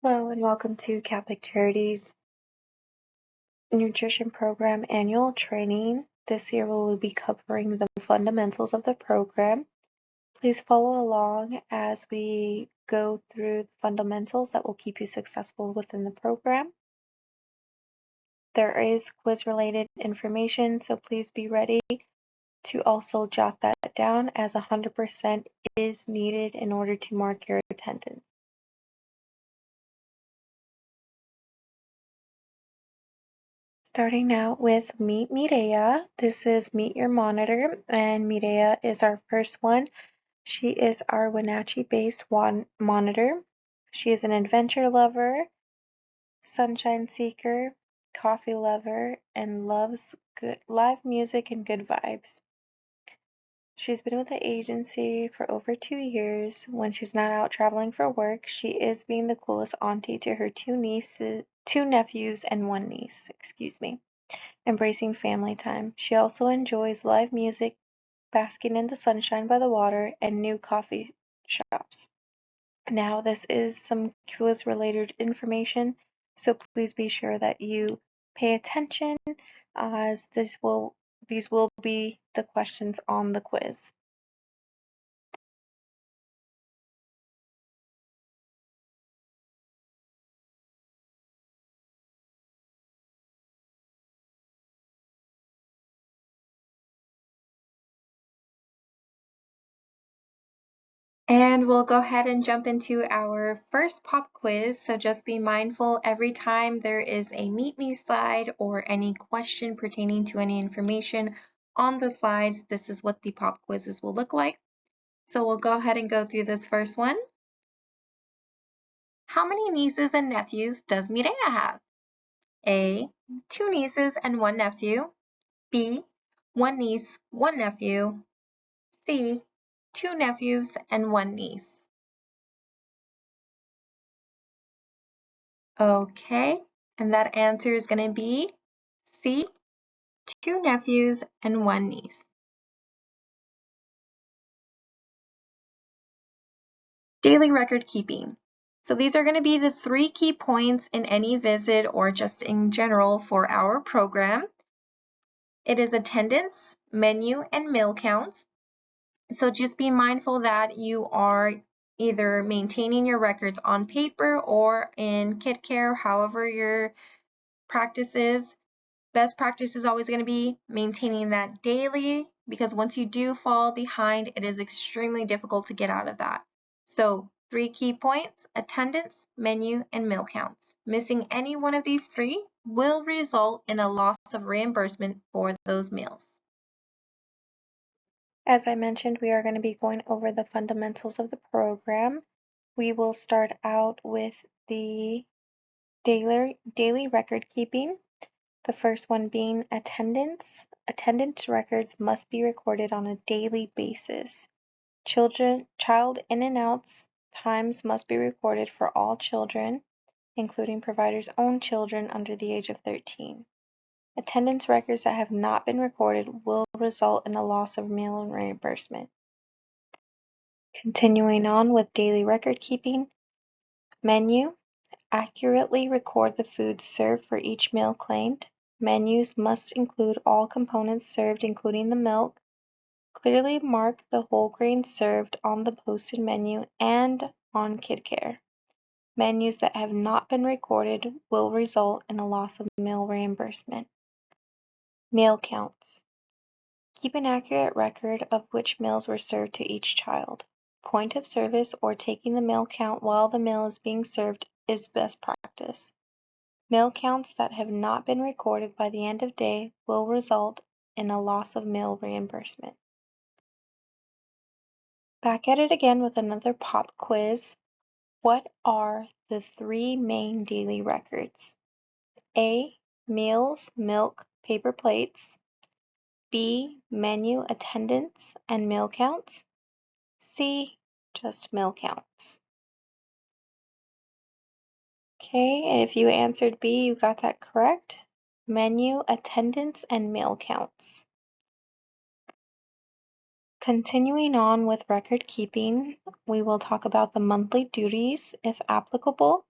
Hello and welcome to Catholic Charities Nutrition Program Annual Training. This year we will be covering the fundamentals of the program. Please follow along as we go through the fundamentals that will keep you successful within the program. There is quiz-related information, so please be ready to also jot that down, as 100% is needed in order to mark your attendance. Starting out with Meet Mireya. This is Meet Your Monitor, and Mireya is our first one. She is our Wenatchee-based monitor. She is an adventure lover, sunshine seeker, coffee lover, and loves good live music and good vibes. She's been with the agency for over 2 years. When she's not out traveling for work, she is being the coolest auntie to her two nephews and one niece, embracing family time. She also enjoys live music, basking in the sunshine by the water, and new coffee shops. Now, this is some quiz-related information, so please be sure that you pay attention, as these will be the questions on the quiz. And we'll go ahead and jump into our first pop quiz. So just be mindful every time there is a Meet Me slide or any question pertaining to any information on the slides, this is what the pop quizzes will look like. So we'll go ahead and go through this first one. How many nieces and nephews does Mireya have? A, 2 nieces and 1 nephew. B, 1 niece, 1 nephew. C, 2 nephews and 1 niece. Okay, and that answer is going to be C, 2 nephews and 1 niece. Daily record keeping. So these are going to be the 3 key points in any visit or just in general for our program. It is attendance, menu, and meal counts. So just be mindful that you are either maintaining your records on paper or in KidCare, however your practice is. Best practice is always going to be maintaining that daily, because once you do fall behind, it is extremely difficult to get out of that. So 3 key points: attendance, menu, and meal counts. Missing any one of these 3 will result in a loss of reimbursement for those meals. As I mentioned, we are going to be going over the fundamentals of the program. We will start out with the daily record keeping. The first one being attendance. Attendance records must be recorded on a daily basis. Child in and outs times must be recorded for all children, including providers' own children under the age of 13. Attendance records that have not been recorded will result in a loss of meal reimbursement. Continuing on with daily record keeping. Menu. Accurately record the foods served for each meal claimed. Menus must include all components served, including the milk. Clearly mark the whole grains served on the posted menu and on KidCare. Menus that have not been recorded will result in a loss of meal reimbursement. Meal counts. Keep an accurate record of which meals were served to each child. Point of service or taking the meal count while the meal is being served is best practice. Meal counts that have not been recorded by the end of day will result in a loss of meal reimbursement. Back at it again with another pop quiz. What are the 3 main daily records? A, meals, milk, paper plates. B, menu, attendance, and meal counts. C, just meal counts. Okay, and if you answered B, you got that correct. Menu, attendance, and meal counts. Continuing on with record keeping, we will talk about the monthly duties, if applicable.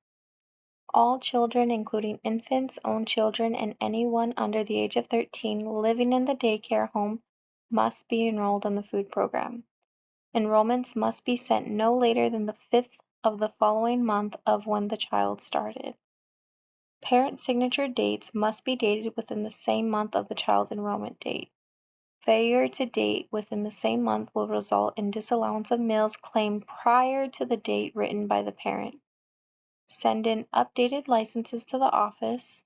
All children, including infants, own children, and anyone under the age of 13 living in the daycare home must be enrolled in the food program. Enrollments must be sent no later than the 5th of the following month of when the child started. Parent signature dates must be dated within the same month of the child's enrollment date. Failure to date within the same month will result in disallowance of meals claimed prior to the date written by the parent. Send in updated licenses to the office,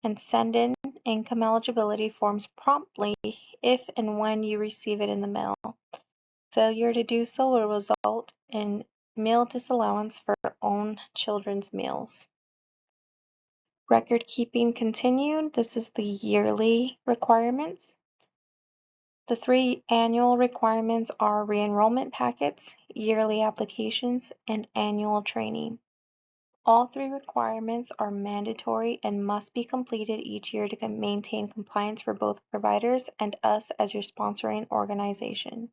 and send in income eligibility forms promptly if and when you receive it in the mail. Failure to do so will result in meal disallowance for own children's meals. Record keeping continued. This is the yearly requirements. The 3 annual requirements are re-enrollment packets, yearly applications, and annual training. All 3 requirements are mandatory and must be completed each year to maintain compliance for both providers and us as your sponsoring organization.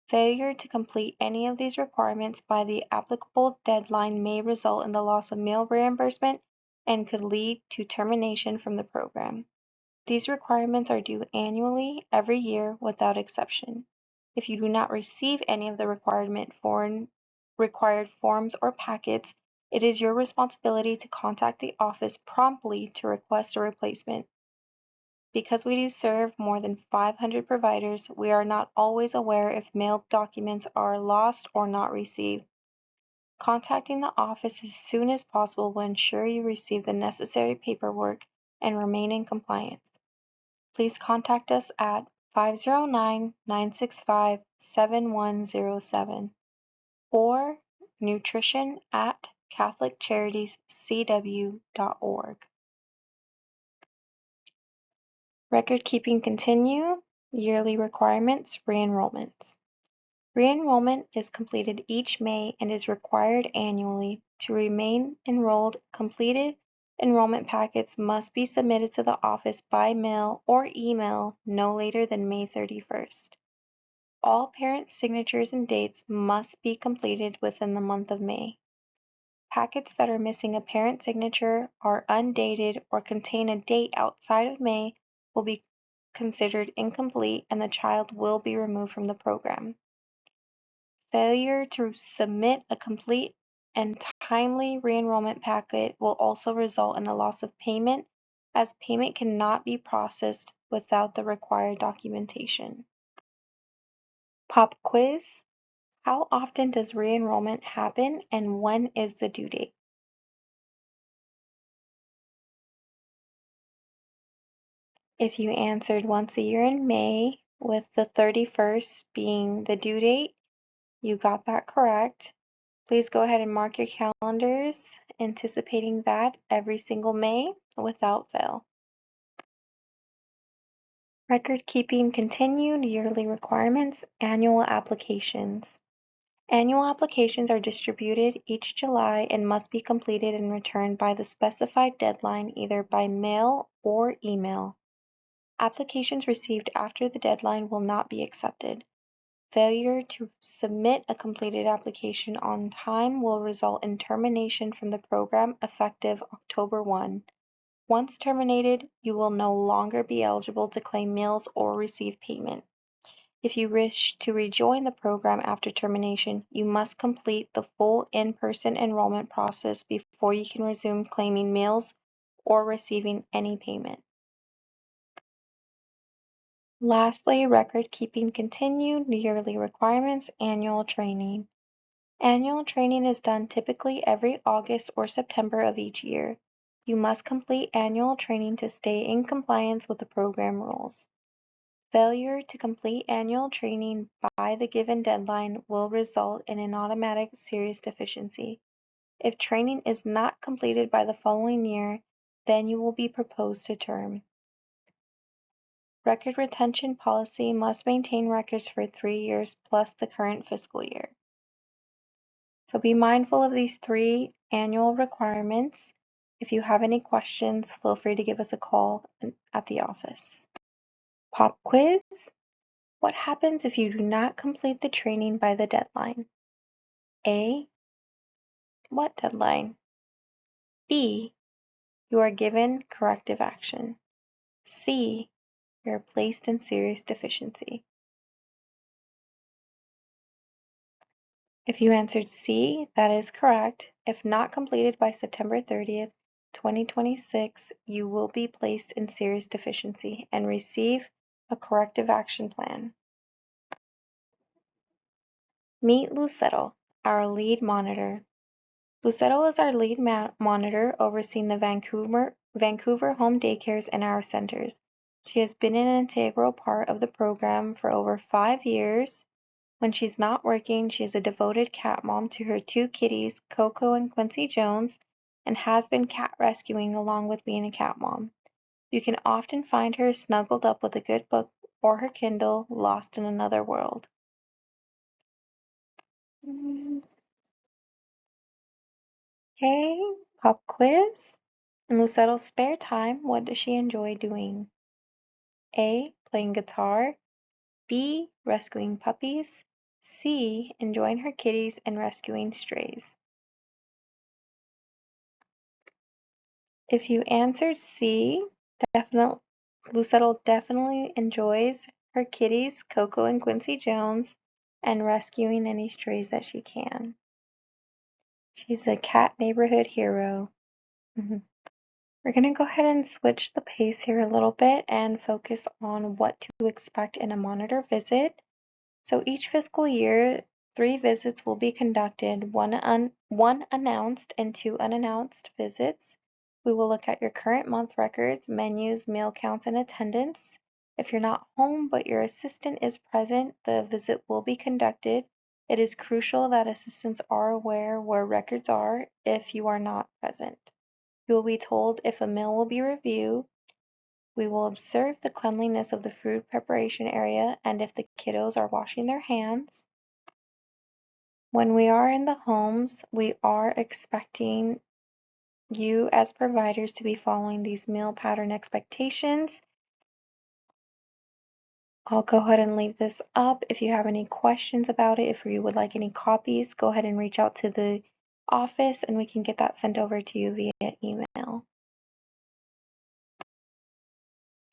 Failure to complete any of these requirements by the applicable deadline may result in the loss of meal reimbursement and could lead to termination from the program. These requirements are due annually, every year, without exception. If you do not receive any of the required forms or packets, it is your responsibility to contact the office promptly to request a replacement. Because we do serve more than 500 providers, we are not always aware if mailed documents are lost or not received. Contacting the office as soon as possible will ensure you receive the necessary paperwork and remain in compliance. Please contact us at 509-965-7107 or nutrition@catholiccharities.cw.org. Record keeping continue. Yearly requirements, re-enrollments. Re-enrollment is completed each May and is required annually. To remain enrolled, completed enrollment packets must be submitted to the office by mail or email no later than May 31st. All parent signatures and dates must be completed within the month of May. Packets that are missing a parent signature, are undated, or contain a date outside of May will be considered incomplete and the child will be removed from the program. Failure to submit a complete and timely re-enrollment packet will also result in a loss of payment, as payment cannot be processed without the required documentation. Pop quiz. How often does re-enrollment happen and when is the due date? If you answered once a year in May, with the 31st being the due date, you got that correct. Please go ahead and mark your calendars, anticipating that every single May without fail. Record keeping continued, yearly requirements, annual applications. Annual applications are distributed each July and must be completed and returned by the specified deadline, either by mail or email. Applications received after the deadline will not be accepted. Failure to submit a completed application on time will result in termination from the program effective October 1. Once terminated, you will no longer be eligible to claim meals or receive payment. If you wish to rejoin the program after termination, you must complete the full in-person enrollment process before you can resume claiming meals or receiving any payment. Lastly, record keeping continued, yearly requirements, annual training. Annual training is done typically every August or September of each year. You must complete annual training to stay in compliance with the program rules. Failure to complete annual training by the given deadline will result in an automatic serious deficiency. If training is not completed by the following year, then you will be proposed to term. Record retention policy must maintain records for 3 years plus the current fiscal year. So be mindful of these 3 annual requirements. If you have any questions, feel free to give us a call at the office. Pop quiz. What happens if you do not complete the training by the deadline? A. What deadline? B, you are given corrective action. C, you are placed in serious deficiency. If you answered C, that is correct. If not completed by September 30th, 2026, you will be placed in serious deficiency and receive a corrective action plan. Meet Lucero, our lead monitor. Lucero is our lead monitor overseeing the Vancouver home daycares and our centers. She has been an integral part of the program for over 5 years. When she's not working, she is a devoted cat mom to her 2 kitties, Coco and Quincy Jones, and has been cat rescuing along with being a cat mom. You can often find her snuggled up with a good book or her Kindle, lost in another world. Okay, pop quiz. In Lucero's spare time, what does she enjoy doing? A, playing guitar. B, rescuing puppies. C, enjoying her kitties and rescuing strays. If you answered C, Lucero definitely enjoys her kitties, Coco and Quincy Jones, and rescuing any strays that she can. She's a cat neighborhood hero. We're going to go ahead and switch the pace here a little bit and focus on what to expect in a monitor visit. So each fiscal year, 3 visits will be conducted, one announced and 2 unannounced visits. We will look at your current month records, menus, meal counts, and attendance. If you're not home but your assistant is present, the visit will be conducted. It is crucial that assistants are aware where records are if you are not present. You will be told if a meal will be reviewed. We will observe the cleanliness of the food preparation area and if the kiddos are washing their hands. When we are in the homes, we are expecting you as providers to be following these meal pattern expectations. I'll go ahead and leave this up. If you have any questions about it, if you would like any copies, go ahead and reach out to the office and we can get that sent over to you via email.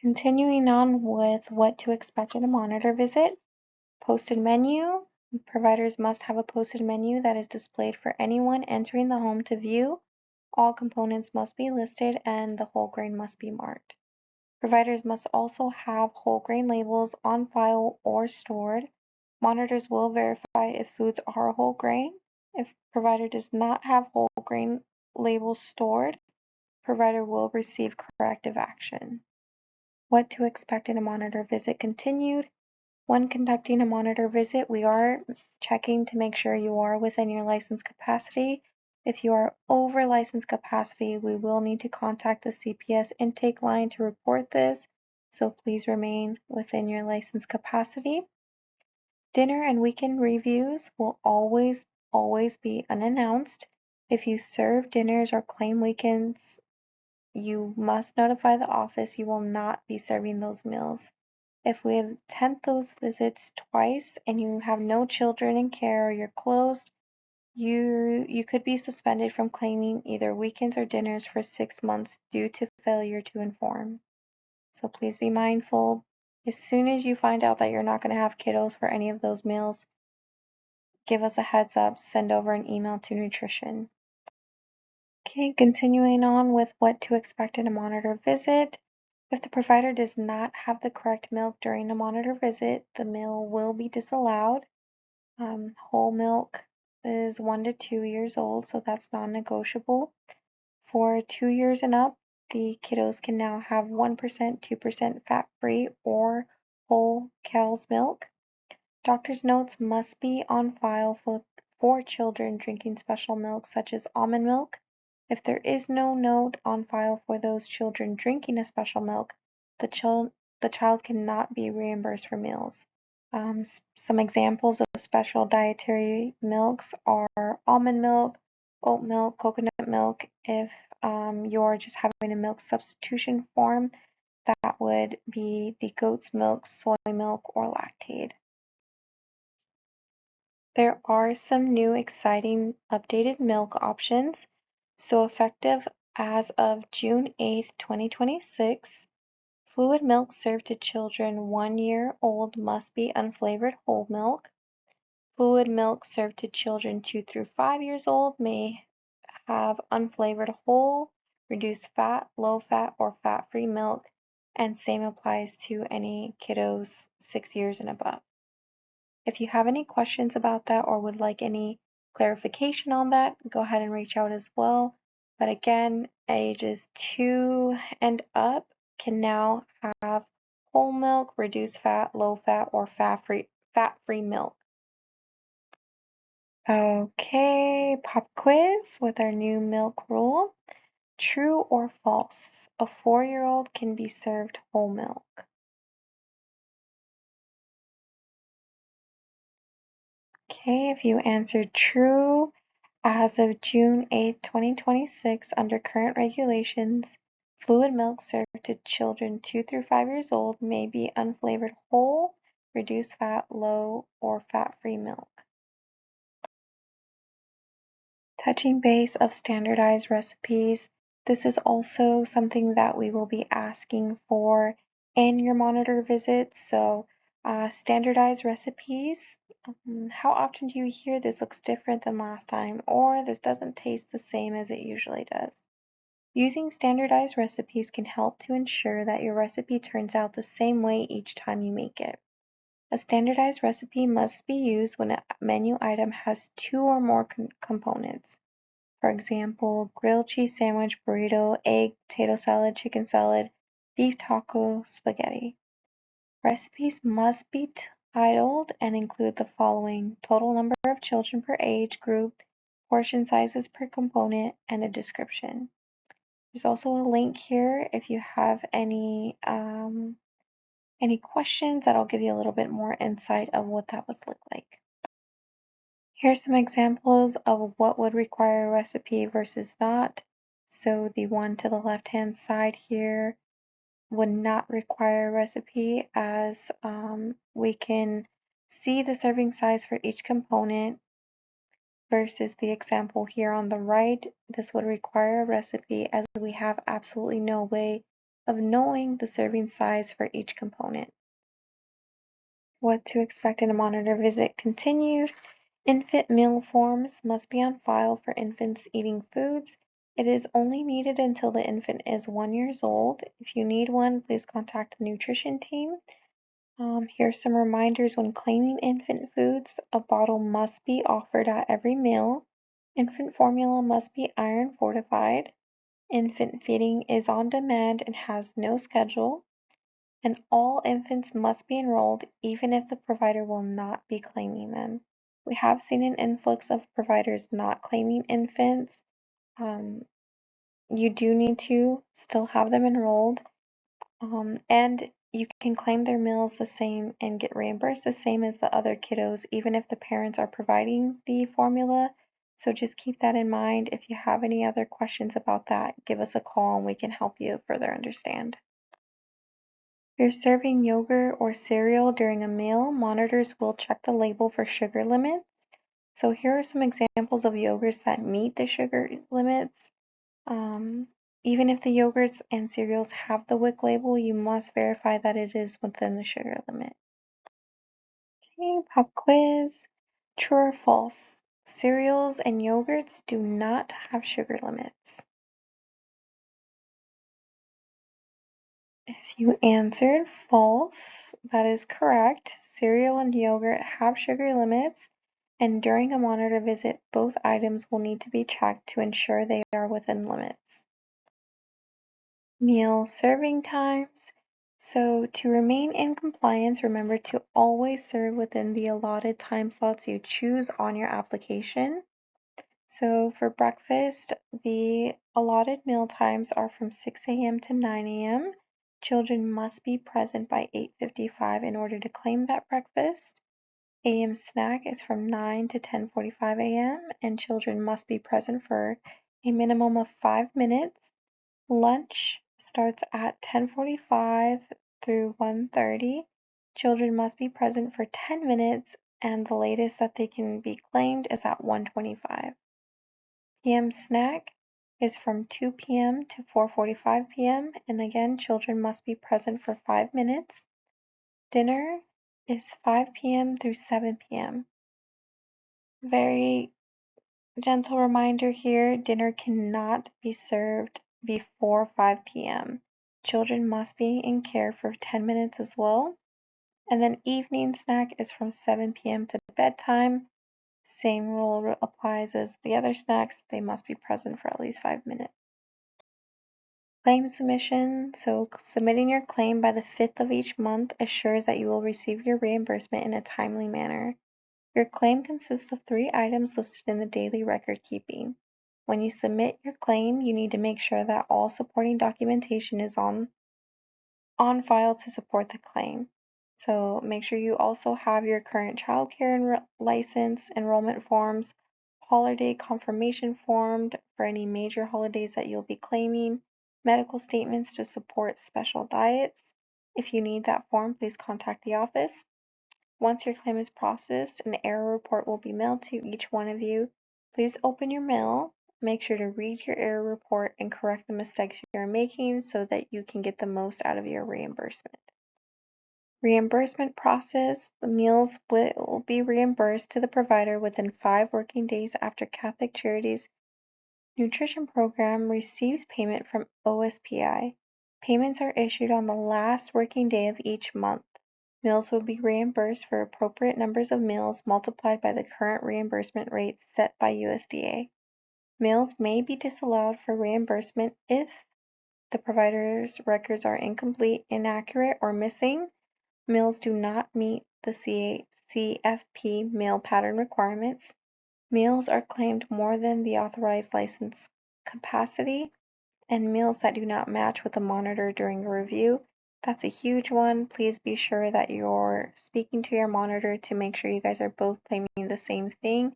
Continuing on with what to expect in a monitor visit. Posted menu. Providers must have a posted menu that is displayed for anyone entering the home to view. All components must be listed and the whole grain must be marked. Providers must also have whole grain labels on file or stored. Monitors will verify if foods are whole grain. If provider does not have whole grain labels stored, provider will receive corrective action. What to expect in a monitor visit continued. When conducting a monitor visit, we are checking to make sure you are within your license capacity. If you are over license capacity, we will need to contact the CPS intake line to report this, so please remain within your license capacity. Dinner and weekend reviews will always be unannounced. If you serve dinners or claim weekends, you must notify the office you will not be serving those meals. If we attempt those visits twice and you have no children in care or you're closed, you could be suspended from claiming either weekends or dinners for 6 months due to failure to inform. So please be mindful. As soon as you find out that you're not going to have kiddos for any of those meals, give us a heads up, send over an email to nutrition. Okay, continuing on with what to expect in a monitor visit. If the provider does not have the correct milk during a monitor visit, the meal will be disallowed. Whole milk is 1 to 2 years old, so that's non-negotiable. For 2 years and up, the kiddos can now have 1%, 2% fat-free or whole cow's milk. Doctor's notes must be on file for children drinking special milk such as almond milk. If there is no note on file for those children drinking a special milk, the child cannot be reimbursed for meals. Some examples of special dietary milks are almond milk, oat milk, coconut milk. If you're just having a milk substitution form, that would be the goat's milk, soy milk, or Lactaid. There are some new exciting updated milk options. So effective as of June 8th, 2026, fluid milk served to children 1 year old must be unflavored whole milk. Fluid milk served to children 2 through 5 years old may have unflavored whole, reduced fat, low fat, or fat-free milk, and same applies to any kiddos 6 years and above. If you have any questions about that or would like any clarification on that, go ahead and reach out as well. But again, ages 2 and up can now have whole milk, reduced fat, low fat, or fat-free milk. Okay, pop quiz with our new milk rule. True or false? A 4-year-old can be served whole milk. Okay, if you answered true, as of June 8th, 2026, under current regulations, fluid milk served to children 2 through 5 years old may be unflavored whole, reduced fat, low, or fat-free milk. Touching base of standardized recipes, this is also something that we will be asking for in your monitor visits. So standardized recipes, how often do you hear this looks different than last time, or this doesn't taste the same as it usually does? Using standardized recipes can help to ensure that your recipe turns out the same way each time you make it. A standardized recipe must be used when a menu item has 2 or more components. For example, grilled cheese sandwich, burrito, egg, potato salad, chicken salad, beef taco, spaghetti. Recipes must be titled and include the following: total number of children per age group, portion sizes per component, and a description. There's also a link here if you have any questions that'll give you a little bit more insight of what that would look like. Here's some examples of what would require a recipe versus not. So the one to the left-hand side here would not require a recipe, as we can see the serving size for each component, versus the example here on the right. This would require a recipe, as we have absolutely no way of knowing the serving size for each component. What to expect in a monitor visit continued. Infant meal forms must be on file for infants eating foods. It is only needed until the infant is 1 year old. If you need one, please contact the nutrition team. Here's some reminders when claiming infant foods. A bottle must be offered at every meal. Infant formula must be iron fortified. Infant feeding is on demand and has no schedule. And all infants must be enrolled even if the provider will not be claiming them. We have seen an influx of providers not claiming infants. You do need to still have them enrolled, and you can claim their meals the same and get reimbursed the same as the other kiddos, even if the parents are providing the formula. So just keep that in mind. If you have any other questions about that, give us a call and we can help you further understand. If you're serving yogurt or cereal during a meal, monitors will check the label for sugar limits. So here are some examples of yogurts that meet the sugar limits. Even if the yogurts and cereals have the WIC label, you must verify that it is within the sugar limit. Okay, pop quiz. True or false? Cereals and yogurts do not have sugar limits. If you answered false, that is correct. Cereal and yogurt have sugar limits, and during a monitor visit, both items will need to be checked to ensure they are within limits. Meal serving times. So to remain in compliance, remember to always serve within the allotted time slots you choose on your application. So for breakfast, the allotted meal times are from 6 a.m. to 9 a.m. Children must be present by 8:55 in order to claim that breakfast. AM snack is from 9 to 10:45 a.m. and children must be present for a minimum of 5 minutes. Lunch starts at 10:45 through 1:30. Children must be present for 10 minutes and the latest that they can be claimed is at 1:25. PM snack is from 2 p.m. to 4:45 p.m. and again, children must be present for 5 minutes. Dinner is 5 p.m. through 7 p.m. Very gentle reminder here, dinner cannot be served before 5 p.m. Children must be in care for 10 minutes as well. And then evening snack is from 7 p.m. to bedtime. Same rule applies as the other snacks. They must be present for at least 5 minutes. Claim submission. So submitting your claim by the 5th of each month assures that you will receive your reimbursement in a timely manner. Your claim consists of 3 items listed in the daily record keeping. When you submit your claim, you need to make sure that all supporting documentation is on file to support the claim. So make sure you also have your current child care license, enrollment forms, holiday confirmation form for any major holidays that you'll be claiming, medical statements to support special diets. If you need that form, please contact the office. Once your claim is processed, an error report will be mailed to each one of you. Please open your mail. Make sure to read your error report and correct the mistakes you're making so that you can get the most out of your reimbursement. Reimbursement process. The meals will be reimbursed to the provider within 5 working days after Catholic Charities Nutrition Program receives payment from OSPI. Payments are issued on the last working day of each month. Meals will be reimbursed for appropriate numbers of meals multiplied by the current reimbursement rate set by USDA. Meals may be disallowed for reimbursement if the provider's records are incomplete, inaccurate, or missing. Meals do not meet the CFP meal pattern requirements. Meals are claimed more than the authorized license capacity, and meals that do not match with the monitor during a review. That's a huge one. Please be sure that you're speaking to your monitor to make sure you guys are both claiming the same thing,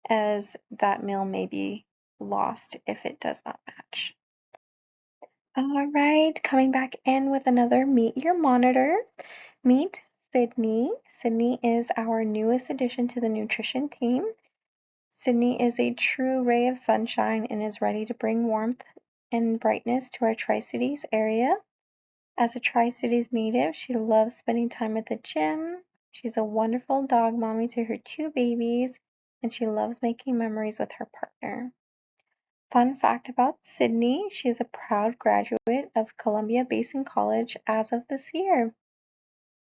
as that meal may be lost if it does not match. All right, coming back in with another Meet Your Monitor. Meet Sydney. Sydney is our newest addition to the nutrition team. Sydney is a true ray of sunshine and is ready to bring warmth and brightness to our Tri-Cities area. As a Tri-Cities native, she loves spending time at the gym. She's a wonderful dog mommy to her 2 babies, and she loves making memories with her partner. Fun fact about Sydney, she is a proud graduate of Columbia Basin College as of this year.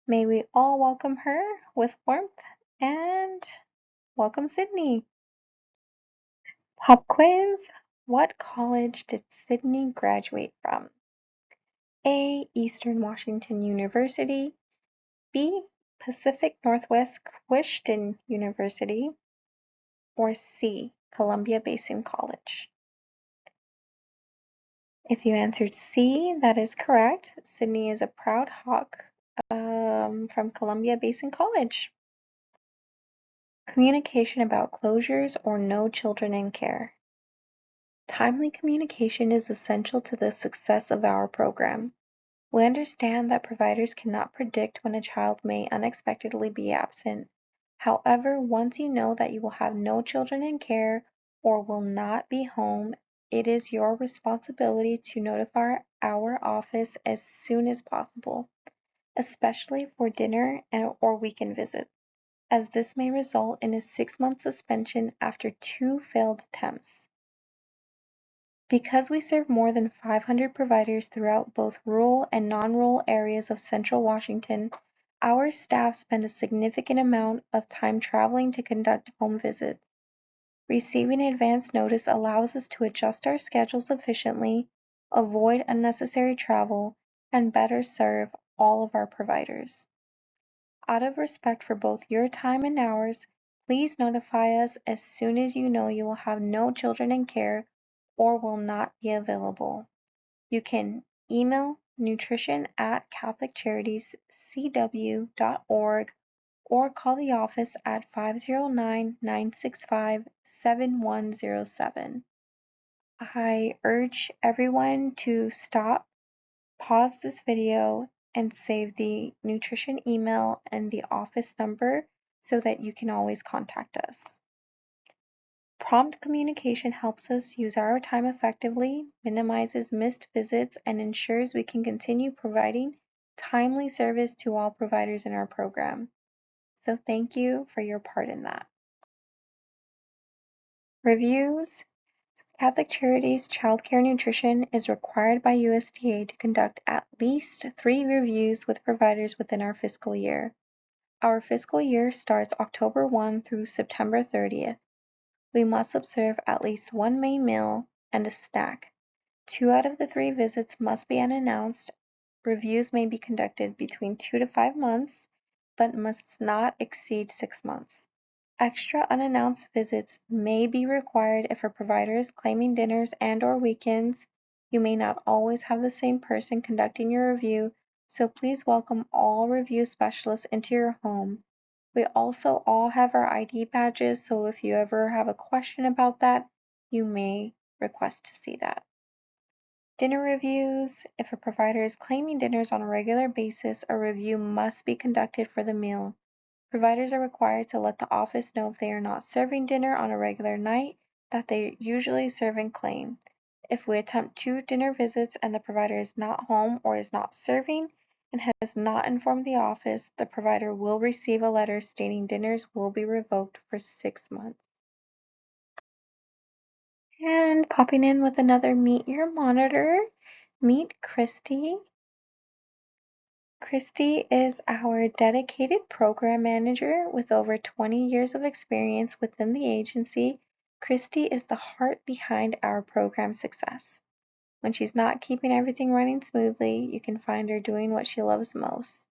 May we all welcome her with warmth and welcome Sydney. Pop quiz. What college did Sydney graduate from? A. Eastern Washington University. B. Pacific Northwest Christian University. Or C. Columbia Basin College. If you answered C, that is correct. Sydney is a proud Hawk from Columbia Basin College. Communication about closures or no children in care. Timely communication is essential to the success of our program. We understand that providers cannot predict when a child may unexpectedly be absent. However, once you know that you will have no children in care or will not be home, it is your responsibility to notify our office as soon as possible, especially for dinner or weekend visits, as this may result in a 6-month suspension after 2 failed attempts. Because we serve more than 500 providers throughout both rural and non-rural areas of Central Washington, our staff spend a significant amount of time traveling to conduct home visits. Receiving advance notice allows us to adjust our schedules efficiently, avoid unnecessary travel, and better serve all of our providers. Out of respect for both your time and ours, please notify us as soon as you know you will have no children in care or will not be available. You can email nutrition@catholiccharities.cw.org or call the office at 509-965-7107. I urge everyone to stop, pause this video, and save the nutrition email and the office number so that you can always contact us. Prompt communication helps us use our time effectively, minimizes missed visits, and ensures we can continue providing timely service to all providers in our program. So thank you for your part in that. Reviews. Catholic Charities Childcare Nutrition is required by USDA to conduct at least 3 reviews with providers within our fiscal year. Our fiscal year starts October 1 through September 30th. We must observe at least 1 main meal and a snack. 2 out of the 3 visits must be unannounced. Reviews may be conducted between 2 to 5 months, but must not exceed 6 months. Extra unannounced visits may be required if a provider is claiming dinners and/or weekends. You may not always have the same person conducting your review, so please welcome all review specialists into your home. We also all have our ID badges, so if you ever have a question about that, you may request to see that. Dinner reviews. If a provider is claiming dinners on a regular basis, a review must be conducted for the meal. Providers are required to let the office know if they are not serving dinner on a regular night that they usually serve and claim. If we attempt 2 dinner visits and the provider is not home or is not serving and has not informed the office, the provider will receive a letter stating dinners will be revoked for 6 months. And popping in with another Meet Your Monitor, meet Christy. Christy is our dedicated program manager with over 20 years of experience within the agency. Christy is the heart behind our program success. When she's not keeping everything running smoothly, you can find her doing what she loves most.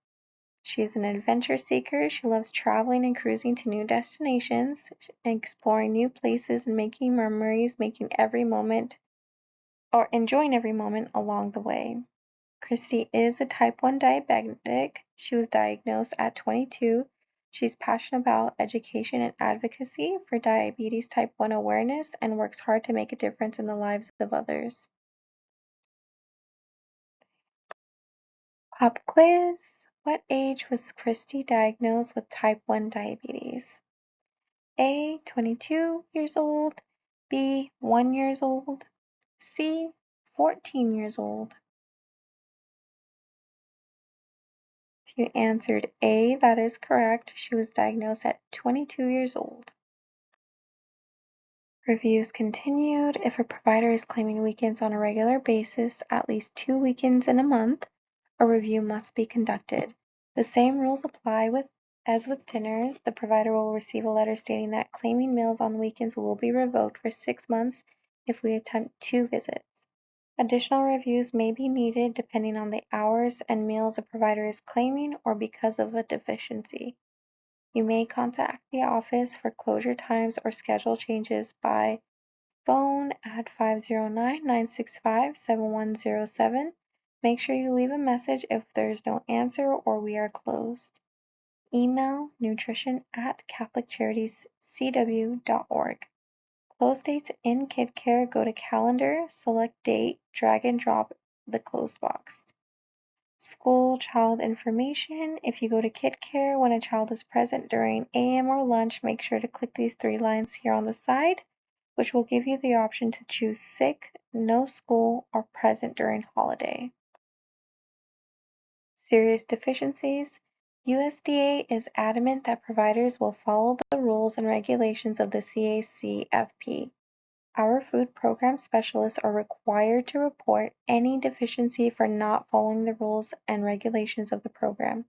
She is an adventure seeker. She loves traveling and cruising to new destinations, exploring new places and making memories, enjoying every moment along the way. Christy is a type 1 diabetic. She was diagnosed at 22. She's passionate about education and advocacy for diabetes type 1 awareness and works hard to make a difference in the lives of others. Pop quiz. What age was Christy diagnosed with type 1 diabetes? A, 22 years old. B, 1 years old. C, 14 years old. If you answered A, that is correct. She was diagnosed at 22 years old. Reviews continued. If a provider is claiming weekends on a regular basis, at least 2 weekends in a month, a review must be conducted. The same rules apply as with dinners. The provider will receive a letter stating that claiming meals on weekends will be revoked for 6 months if we attempt 2 visits. Additional reviews may be needed depending on the hours and meals a provider is claiming or because of a deficiency. You may contact the office for closure times or schedule changes by phone at 509-965-7107. Make sure you leave a message if there's no answer or we are closed. Email nutrition@catholiccharities.cw.org. Close dates in Kid Care, go to Calendar, select Date, drag and drop the closed box. School child information. If you go to Kid Care when a child is present during AM or lunch, make sure to click these 3 lines here on the side, which will give you the option to choose sick, no school, or present during holiday. Serious deficiencies. USDA is adamant that providers will follow the rules and regulations of the CACFP. Our food program specialists are required to report any deficiency for not following the rules and regulations of the program.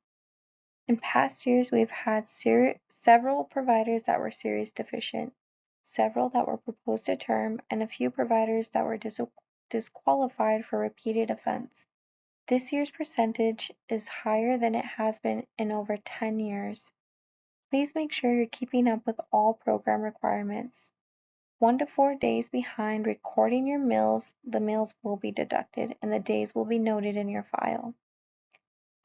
In past years, we've had several providers that were serious deficient, several that were proposed to term, and a few providers that were disqualified for repeated offense. This year's percentage is higher than it has been in over 10 years. Please make sure you're keeping up with all program requirements. 1 to 4 days behind recording your meals, the meals will be deducted and the days will be noted in your file.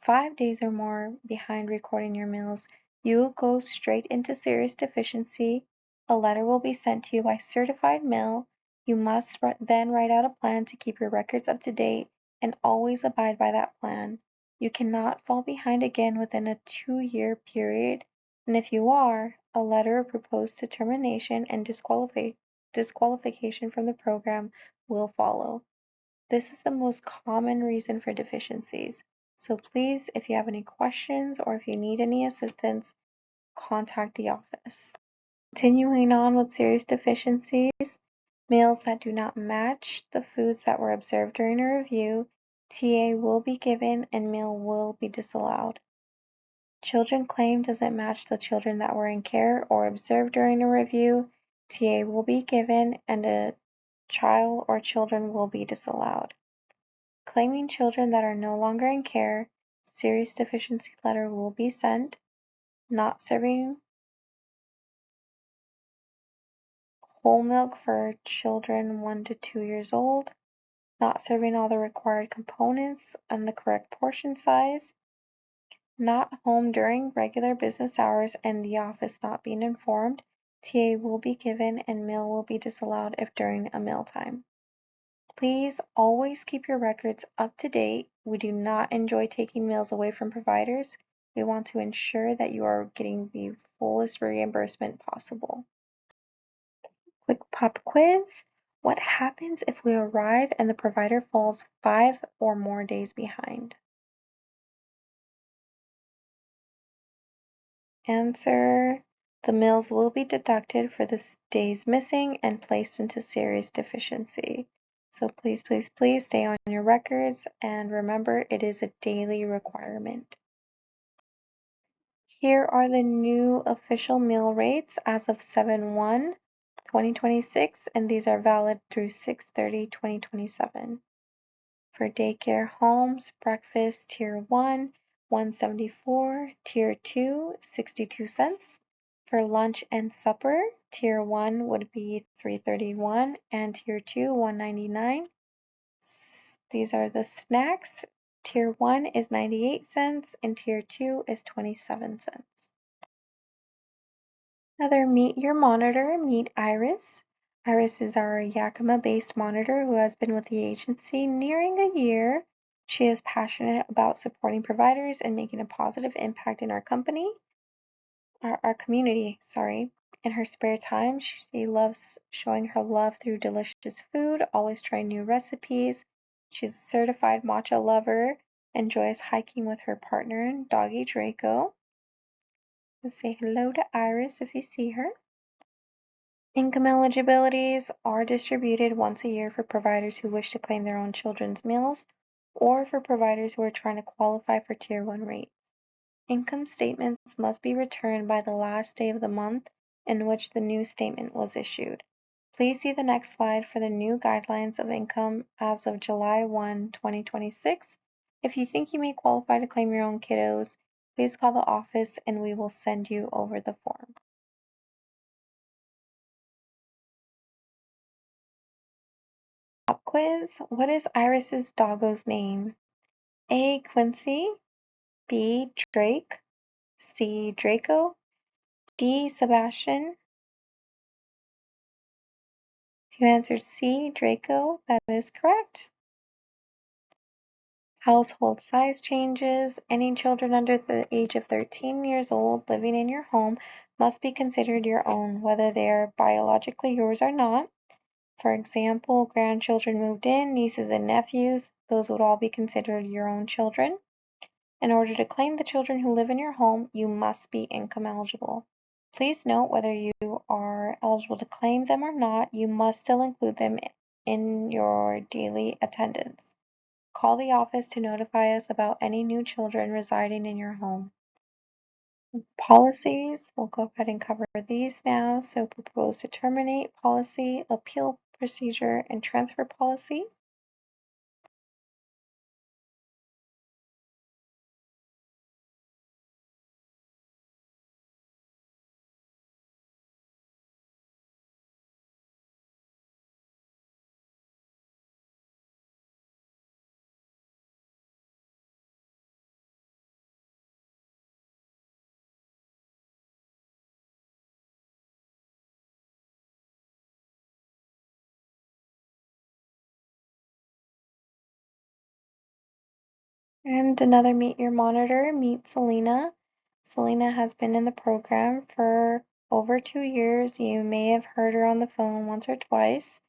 5 days or more behind recording your meals, you will go straight into serious deficiency. A letter will be sent to you by certified mail. You must then write out a plan to keep your records up to date and always abide by that plan. You cannot fall behind again within a 2-year period, and if you are, a letter of proposed termination and disqualification from the program will follow. This is the most common reason for deficiencies. So please, if you have any questions or if you need any assistance, contact the office. Continuing on with serious deficiencies, meals that do not match the foods that were observed during a review, TA will be given and meal will be disallowed. Children claimed doesn't match the children that were in care or observed during a review, TA will be given and a child or children will be disallowed. Claiming children that are no longer in care, serious deficiency letter will be sent. Not serving whole milk for children 1 to 2 years old. Not serving all the required components and the correct portion size. Not home during regular business hours and the office not being informed, TA will be given and meal will be disallowed if during a mealtime. Please always keep your records up to date. We do not enjoy taking meals away from providers. We want to ensure that you are getting the fullest reimbursement possible. Quick pop quiz. What happens if we arrive and the provider falls 5 or more days behind? Answer: the meals will be deducted for the days missing and placed into serious deficiency. So please, please, please stay on your records and remember it is a daily requirement. Here are the new official meal rates as of 7/1/2026, and these are valid through 6/30/2027. For daycare homes, breakfast Tier 1, 174, Tier 2, 62 cents. For lunch and supper, Tier 1 would be 331 and Tier 2, 199. These are the snacks. Tier 1 is 98 cents and Tier 2 is 27 cents. Another Meet Your Monitor, meet Iris. Iris is our Yakima-based monitor who has been with the agency nearing a year. She is passionate about supporting providers and making a positive impact in our community. In her spare time, she loves showing her love through delicious food, always trying new recipes. She's a certified matcha lover, enjoys hiking with her partner and doggy Draco. Say hello to Iris if you see her. Income eligibilities are distributed once a year for providers who wish to claim their own children's meals or for providers who are trying to qualify for Tier 1 rates. Income statements must be returned by the last day of the month in which the new statement was issued. Please see the next slide for the new guidelines of income as of July 1, 2026. If you think you may qualify to claim your own kiddos, please call the office and we will send you over the form. Pop quiz. What is Iris's doggo's name? A. Quincy, B. Drake, C. Draco, D. Sebastian. If you answered C. Draco, that is correct. Household size changes. Any children under the age of 13 years old living in your home must be considered your own, whether they are biologically yours or not. For example, grandchildren moved in, nieces and nephews, those would all be considered your own children. In order to claim the children who live in your home, you must be income eligible. Please note whether you are eligible to claim them or not, you must still include them in your daily attendance. Call the office to notify us about any new children residing in your home. Policies, we'll go ahead and cover these now. So propose to terminate policy, appeal procedure, and transfer policy. And another Meet Your Monitor, meet Selena. Selena has been in the program for over 2 years, you may have heard her on the phone once or twice.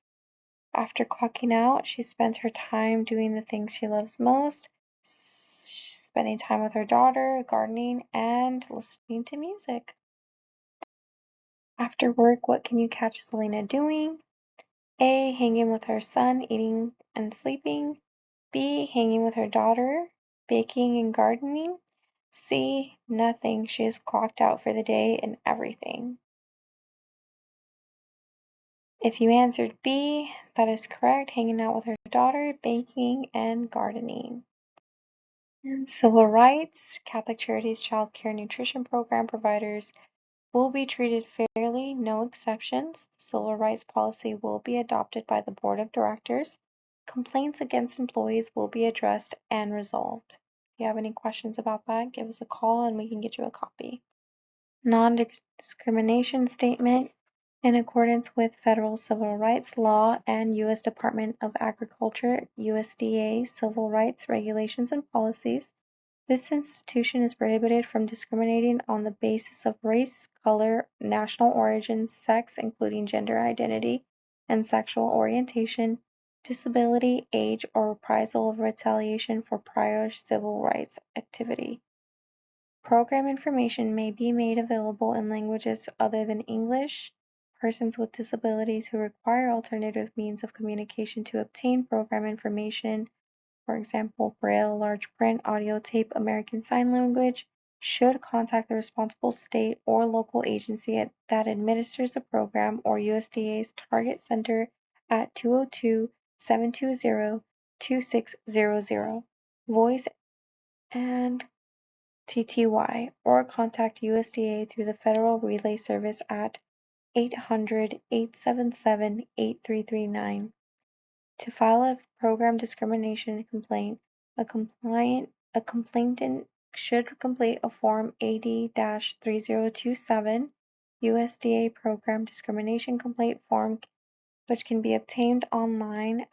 After clocking out, she spends her time doing the things she loves most, spending time with her daughter, gardening, and listening to music. After work, what can you catch Selena doing? A. Hanging with her son, eating and sleeping. B. Hanging with her daughter, baking and gardening. C. Nothing. She is clocked out for the day and everything. If you answered B, that is correct. Hanging out with her daughter, baking, and gardening. And civil rights, Catholic Charities Child Care Nutrition Program providers will be treated fairly, no exceptions. The civil rights policy will be adopted by the board of directors. Complaints against employees will be addressed and resolved. If you have any questions about that, give us a call and we can get you a copy. Non-discrimination statement. In accordance with federal civil rights law and U.S. Department of Agriculture, USDA civil rights regulations and policies, this institution is prohibited from discriminating on the basis of race, color, national origin, sex, including gender identity and sexual orientation, disability, age, or reprisal of retaliation for prior civil rights activity. Program information may be made available in languages other than English. Persons with disabilities who require alternative means of communication to obtain program information, for example, Braille, large print, audio tape, American Sign Language, should contact the responsible state or local agency that administers the program or USDA's Target Center at 202-720-2600, voice and TTY, or contact USDA through the Federal Relay Service at 800-877-8339. To file a program discrimination complaint, a complainant should complete a Form AD-3027 USDA Program Discrimination Complaint Form, which can be obtained online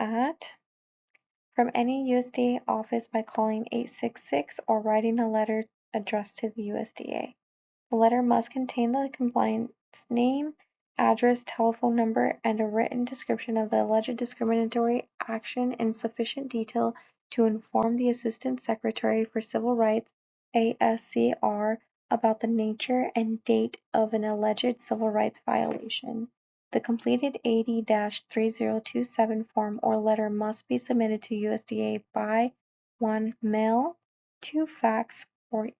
from any USDA office by calling 866 or writing a letter addressed to the USDA. The letter must contain the complainant's name, address, telephone number, and a written description of the alleged discriminatory action in sufficient detail to inform the Assistant Secretary for Civil Rights, ASCR, about the nature and date of an alleged civil rights violation. The completed AD-3027 form or letter must be submitted to USDA by 1. Mail, 2. Fax, or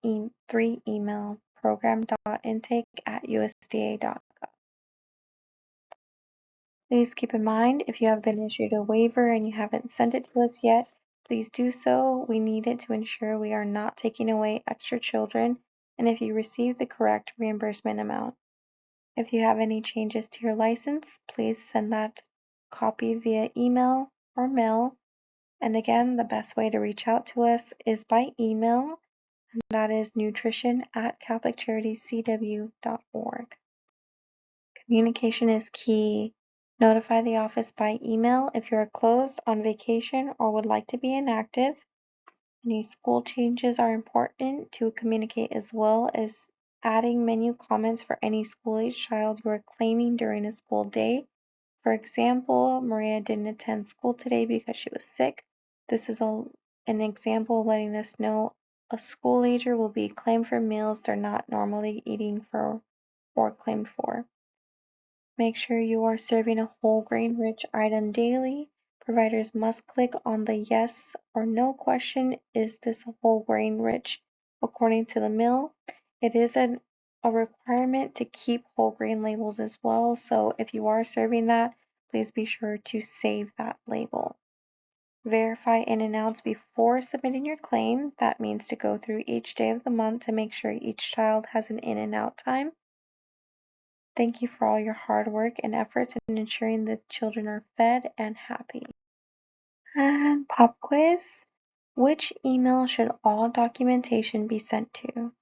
3. Email program.intake@usda.gov. Please keep in mind, if you have been issued a waiver and you haven't sent it to us yet, please do so. We need it to ensure we are not taking away extra children, and if you receive the correct reimbursement amount. If you have any changes to your license, please send that copy via email or mail. And again, the best way to reach out to us is by email, and that is nutrition@catholiccharities.cw.org. Communication is key. Notify the office by email if you are closed, on vacation, or would like to be inactive. Any school changes are important to communicate, as well as adding menu comments for any school-age child you are claiming during a school day. For example, Maria didn't attend school today because she was sick. This is an example of letting us know a school-ager will be claimed for meals they're not normally eating for or claimed for. Make sure you are serving a whole grain rich item daily. Providers must click on the yes or no question, is this whole grain rich according to the meal? It is a requirement to keep whole grain labels as well, so if you are serving that, please be sure to save that label. Verify in and outs before submitting your claim. That means to go through each day of the month to make sure each child has an in and out time. Thank you for all your hard work and efforts in ensuring the children are fed and happy. And pop quiz. Which email should all documentation be sent to?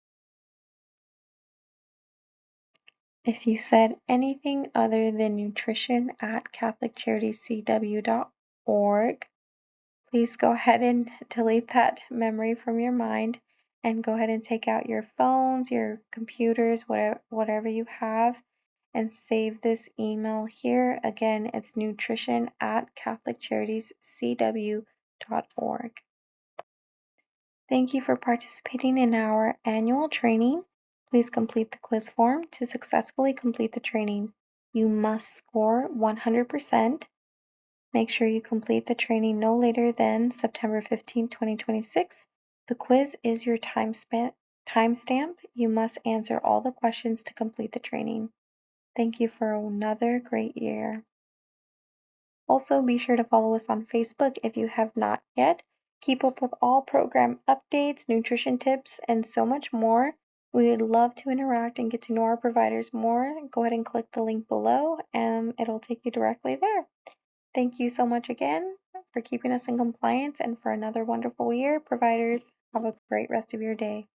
If you said anything other than nutrition@catholiccharities.cw.org, please go ahead and delete that memory from your mind and go ahead and take out your phones, your computers, whatever you have, and save this email here. Again, it's nutrition@catholiccharities.cw.org. Thank you for participating in our annual training. Please complete the quiz form to successfully complete the training. You must score 100%. Make sure you complete the training no later than September 15, 2026. The quiz is your timestamp. You must answer all the questions to complete the training. Thank you for another great year. Also, be sure to follow us on Facebook if you have not yet. Keep up with all program updates, nutrition tips, and so much more. We would love to interact and get to know our providers more. Go ahead and click the link below and it'll take you directly there. Thank you so much again for keeping us in compliance and for another wonderful year. Providers, have a great rest of your day.